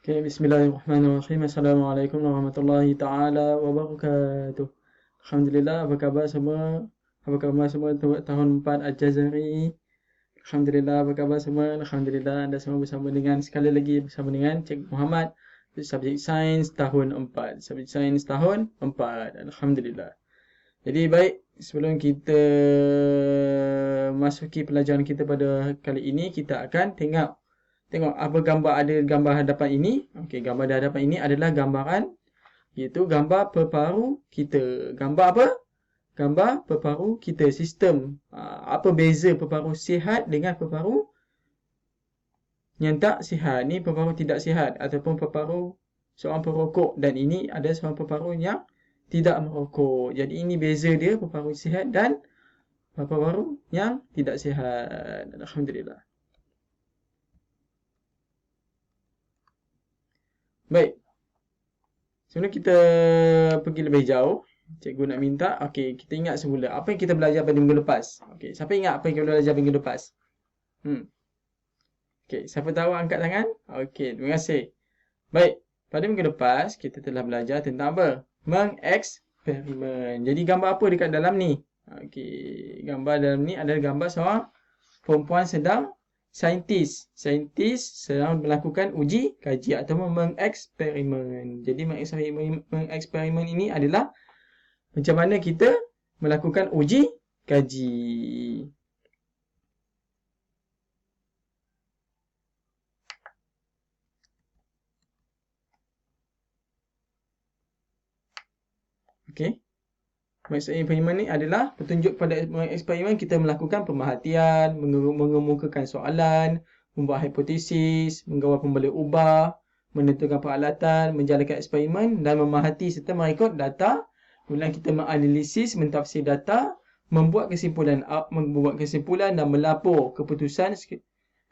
Okay, bismillahirrahmanirrahim. Assalamualaikum warahmatullahi taala wabarakatuh. Alhamdulillah, apa khabar semua? Apa khabar semua untuk tahun 4 Al-Jazari? Alhamdulillah, apa khabar semua? Alhamdulillah, anda semua bersama dengan sekali lagi bersama dengan Cik Muhammad subjek sains tahun 4. Subjek sains tahun 4. Alhamdulillah. Jadi baik, sebelum kita masuki pelajaran kita pada kali ini, kita akan tengok apa gambar ada gambar hadapan ini. Okey, gambar di hadapan ini adalah gambaran iaitu gambar peparu kita. Gambar apa? Gambar peparu kita, sistem. Apa beza peparu sihat dengan peparu yang tak sihat? Ni peparu tidak sihat ataupun peparu seorang perokok, dan ini ada seorang peparu yang tidak merokok. Jadi ini beza dia, peparu sihat dan peparu yang tidak sihat. Alhamdulillah. Baik. Sebelum kita pergi lebih jauh, cikgu nak minta, okey, kita ingat semula apa yang kita belajar pada minggu lepas. Okey, siapa ingat apa yang kita belajar minggu lepas? Okey, siapa tahu angkat tangan? Okey, terima kasih. Baik, pada minggu lepas kita telah belajar tentang apa? Mengeksperimen. Jadi gambar apa dekat dalam ni? Okey, gambar dalam ni adalah gambar seorang perempuan sedang saintis sedang melakukan uji kaji atau mengeksperimen. Jadi mengeksperimen ini adalah macam mana kita melakukan uji kaji. Okey. Mengeksperimen ni adalah petunjuk pada mengeksperimen kita melakukan pemerhatian, mengemukakan soalan, membuat hipotesis, mengawal pembalik ubah, menentukan peralatan, menjalankan eksperimen dan memerhati serta mengikut data. Kemudian kita menganalisis, mentafsir data, membuat kesimpulan dan melapor keputusan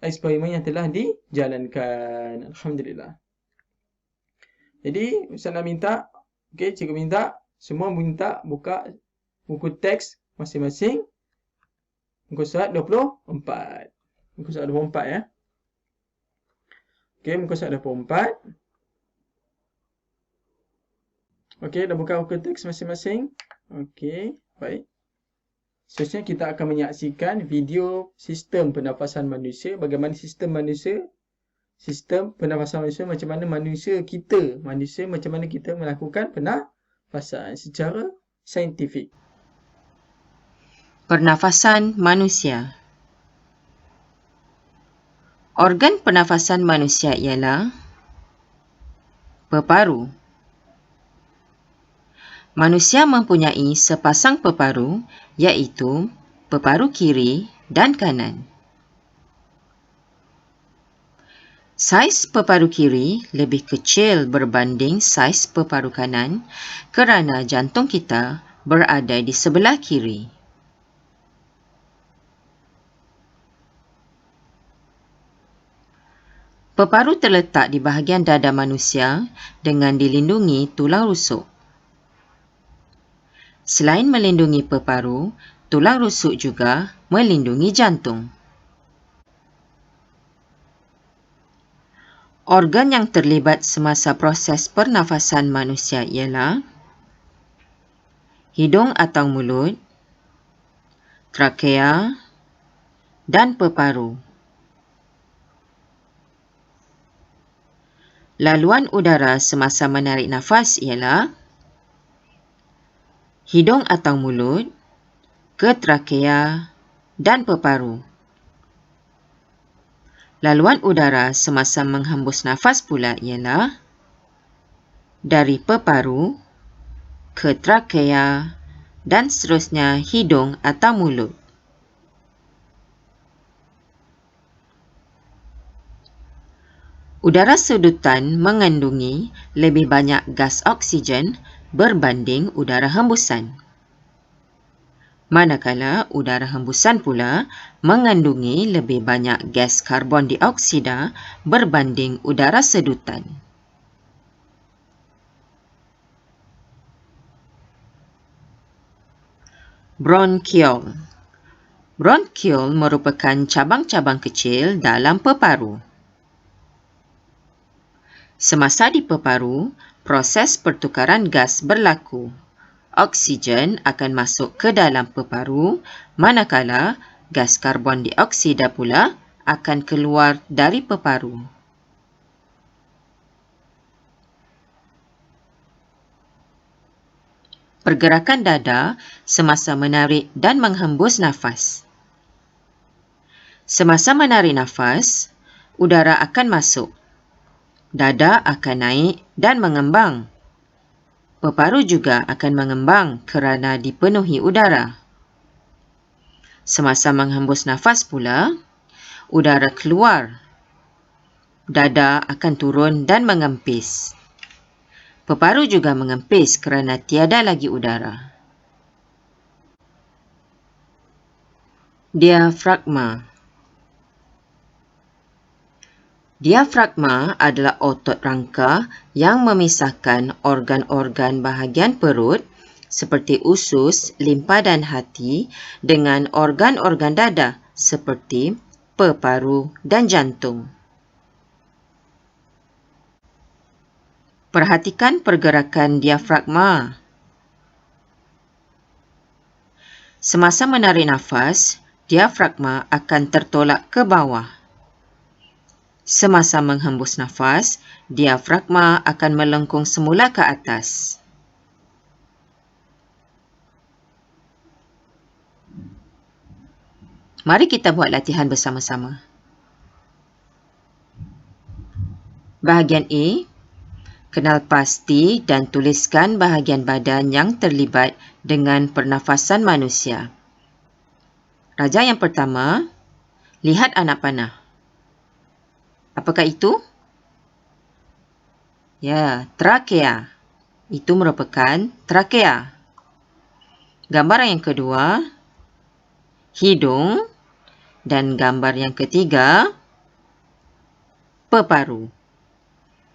eksperimen yang telah dijalankan. Alhamdulillah. Jadi, Ustaz nak minta, okey, cikgu minta semua minta buka buku teks masing-masing. Muka surat 24. Muka surat 24 ya. Okey, muka surat 24. Okey, dah buka buku teks masing-masing. Okey, baik. Seterusnya kita akan menyaksikan video sistem pernafasan manusia. Bagaimana sistem pernafasan manusia, macam mana manusia macam mana kita melakukan pernafasan secara saintifik. Pernafasan manusia. Organ pernafasan manusia ialah peparu. Manusia mempunyai sepasang peparu, iaitu peparu kiri dan kanan. Saiz peparu kiri lebih kecil berbanding saiz peparu kanan kerana jantung kita berada di sebelah kiri. Peparu terletak di bahagian dada manusia dengan dilindungi tulang rusuk. Selain melindungi peparu, tulang rusuk juga melindungi jantung. Organ yang terlibat semasa proses pernafasan manusia ialah hidung atau mulut, trakea dan peparu. Laluan udara semasa menarik nafas ialah hidung atau mulut, ke trakea dan peparu. Laluan udara semasa menghembus nafas pula ialah dari peparu, ke trakea dan seterusnya hidung atau mulut. Udara sedutan mengandungi lebih banyak gas oksigen berbanding udara hembusan. Manakala udara hembusan pula mengandungi lebih banyak gas karbon dioksida berbanding udara sedutan. Bronkiol. Bronkiol merupakan cabang-cabang kecil dalam peparu. Semasa di peparu, proses pertukaran gas berlaku. Oksigen akan masuk ke dalam peparu, manakala gas karbon dioksida pula akan keluar dari peparu. Pergerakan dada semasa menarik dan menghembus nafas. Semasa menarik nafas, udara akan masuk. Dada akan naik dan mengembang. Peparu juga akan mengembang kerana dipenuhi udara. Semasa menghembus nafas pula, udara keluar. Dada akan turun dan mengempis. Peparu juga mengempis kerana tiada lagi udara. Diafragma. Diafragma adalah otot rangka yang memisahkan organ-organ bahagian perut seperti usus, limpa dan hati dengan organ-organ dada seperti peparu dan jantung. Perhatikan pergerakan diafragma. Semasa menarik nafas, diafragma akan tertolak ke bawah. Semasa menghembus nafas, diafragma akan melengkung semula ke atas. Mari kita buat latihan bersama-sama. Bahagian A, kenal pasti dan tuliskan bahagian badan yang terlibat dengan pernafasan manusia. Raja yang pertama, lihat anak panah. Apakah itu? Ya, trakea. Itu merupakan trakea. Gambar yang kedua, hidung. Dan gambar yang ketiga, peparu.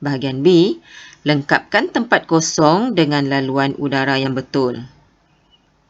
Bahagian B, lengkapkan tempat kosong dengan laluan udara yang betul.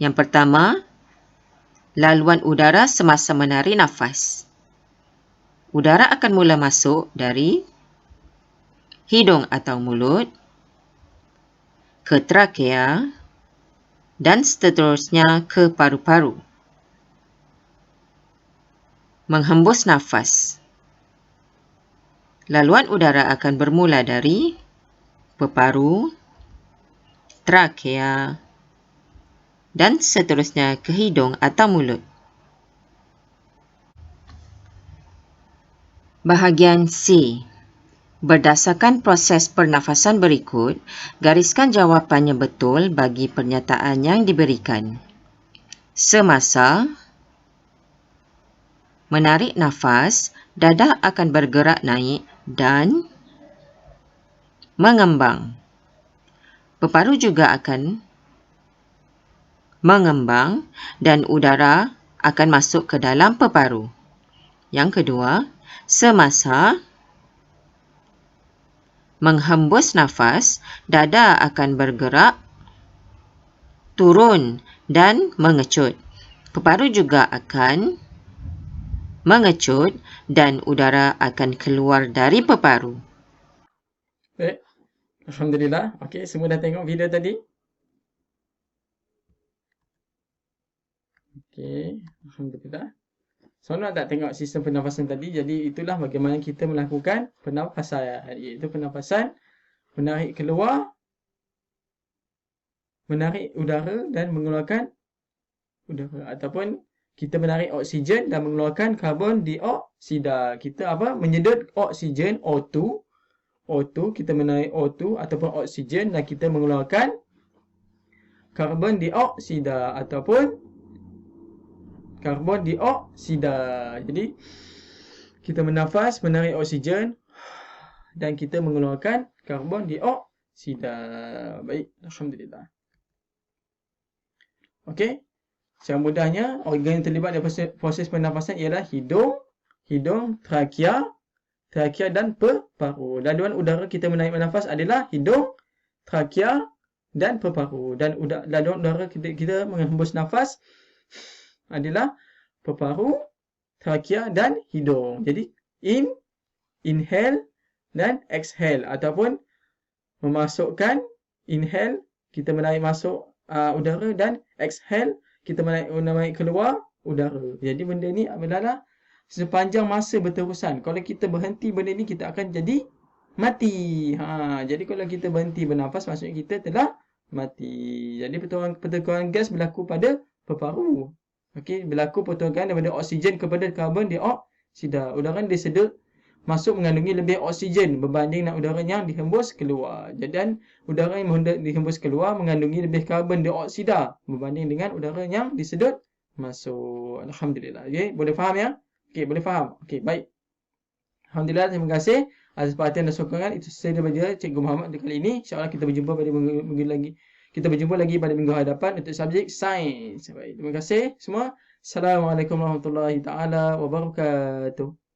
Yang pertama, laluan udara semasa menarik nafas. Udara akan mula masuk dari hidung atau mulut ke trakea dan seterusnya ke paru-paru. Menghembus nafas. Laluan udara akan bermula dari peparu, trakea, dan seterusnya ke hidung atau mulut. Bahagian C. Berdasarkan proses pernafasan berikut, gariskan jawapannya betul bagi pernyataan yang diberikan. Semasa menarik nafas, dada akan bergerak naik dan mengembang. Peparu juga akan mengembang dan udara akan masuk ke dalam peparu. Yang kedua, semasa menghembus nafas, dada akan bergerak turun dan mengecut. Peparu juga akan mengecut dan udara akan keluar dari peparu. Baik. Alhamdulillah. Okey, semua dah tengok video tadi? Okey, alhamdulillah. Seronok tak tengok sistem pernafasan tadi? Jadi itulah bagaimana kita melakukan pernafasan, iaitu pernafasan menarik keluar, menarik udara dan mengeluarkan udara, ataupun kita menarik oksigen dan mengeluarkan karbon dioksida. Kita menyedot oksigen O2, kita menarik O2 ataupun oksigen dan kita mengeluarkan karbon dioksida ataupun karbon dioksida. Jadi kita bernafas, menarik oksigen dan kita mengeluarkan karbon dioksida. Baik, alhamdulillah. Okey. Secara mudahnya, organ yang terlibat dalam proses pernafasan ialah hidung, trakea dan peparu. Laluan udara kita menarik bernafas adalah hidung, trakea dan peparu. Dan laluan udara kita menghembus nafas adalah peparu, trakea dan hidung. Jadi inhale, dan exhale, ataupun memasukkan, inhale, kita menarik masuk udara, dan exhale, kita menarik keluar udara. Jadi benda ni adalah sepanjang masa berterusan. Kalau kita berhenti benda ni, kita akan jadi mati. Jadi kalau kita berhenti bernafas, maksudnya kita telah mati. Jadi pertukaran gas berlaku pada paru-paru. Okey, berlaku pertukaran daripada oksigen kepada karbon dioksida. Udara disedut masuk mengandungi lebih oksigen berbanding dengan udara yang dihembus keluar. Dan udara yang dihembus keluar mengandungi lebih karbon dioksida berbanding dengan udara yang disedut masuk. Alhamdulillah. Okey, boleh faham ya? Okey, boleh faham. Okey, baik. Alhamdulillah, terima kasih atas perhatian dan sokongan. Itu saja daripada Cikgu Muhammad untuk kali ini. InsyaAllah kita berjumpa pada minggu lagi. Kita berjumpa lagi pada minggu hadapan untuk subjek sains. Baik, terima kasih semua. Assalamualaikum warahmatullahi taala wabarakatuh.